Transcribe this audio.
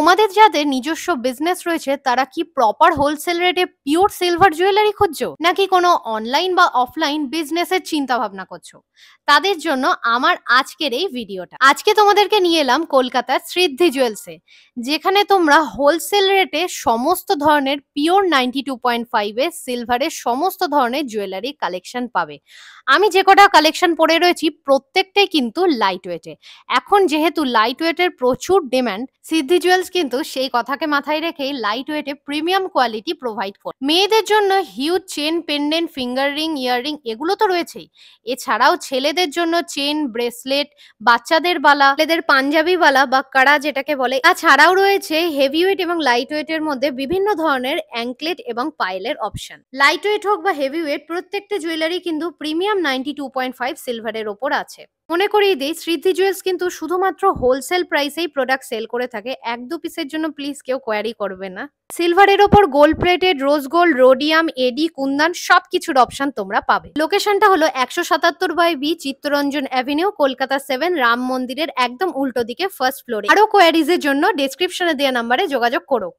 তোমাদের যাদের নিজস্ব বিজনেস রয়েছে তারা কি প্রপার হোলসেল রেটে পিওর সিলভার জুয়েলারি খুঁজছো, নাকি কোনো অনলাইন বা অফলাইন বিজনেসের চিন্তা ভাবনা করছো? তাদের জন্য আমার আজকের এই ভিডিওটা। আজকে তোমাদেরকে নিয়ে এলাম কলকাতার সিদ্ধি জুয়েলসে, যেখানে তোমরা হোলসেল রেটে সমস্ত ধরনের পিওর 92.5 এর সিলভারের সমস্ত ধরনের জুয়েলারি কালেকশন পাবে। আমি যে কটা কালেকশন পরে রয়েছি প্রত্যেকটাই কিন্তু লাইট ওয়েটে। এখন যেহেতু লাইট ওয়েটের প্রচুর ডিমান্ড, সিদ্ধি জুয়েলস কিন্তু সেই কথাকে মাথায় রেখেই লাইট ওয়েটে প্রিমিয়াম কোয়ালিটি প্রোভাইড করে। মেয়েদের জন্য huge chain, pendant, finger ring, earring এগুলো তো রয়েছেই। এছাড়াও ছেলেদের জন্য চেন, ব্রেসলেট, বাচ্চাদের বালা, ছেলেদের পাঞ্জাবি বালা বা কাড়া যেটাকে বলে, তাছাড়াও রয়েছে হেভি ওয়েট এবং লাইট ওয়েটের মধ্যে বিভিন্ন ধরনের অ্যাঙ্কলেট এবং পাইলের অপশন। লাইট ওয়েট হোক বা হেভি ওয়েট, প্রত্যেকটা জুয়েলারি কিন্তু প্রিমিয়াম 92.5 সিলভারের ওপর আছে। মনে করিয়ে দিই, সিদ্ধি জুয়েলস কিন্তু শুধুমাত্র হোলসেল প্রাইসেই প্রোডাক্ট সেল করে থাকে। 1-2 পিসের জন্য প্লিজ কেউ কোয়ারি করবে না। সিলভারের ওপর gold plated, rose gold, rhodium, AD, Kundan সবকিছুর অপশন তোমরা পাবে। লোকেশনটা হলো 177/B চিত্তরঞ্জন অ্যাভিনিউ, কলকাতা 7, রাম মন্দিরের একদম উল্টো দিকে, ফার্স্ট ফ্লোরে। আরো কোয়ারিজের জন্য ডেসক্রিপশনে দেওয়া নাম্বারে যোগাযোগ করো।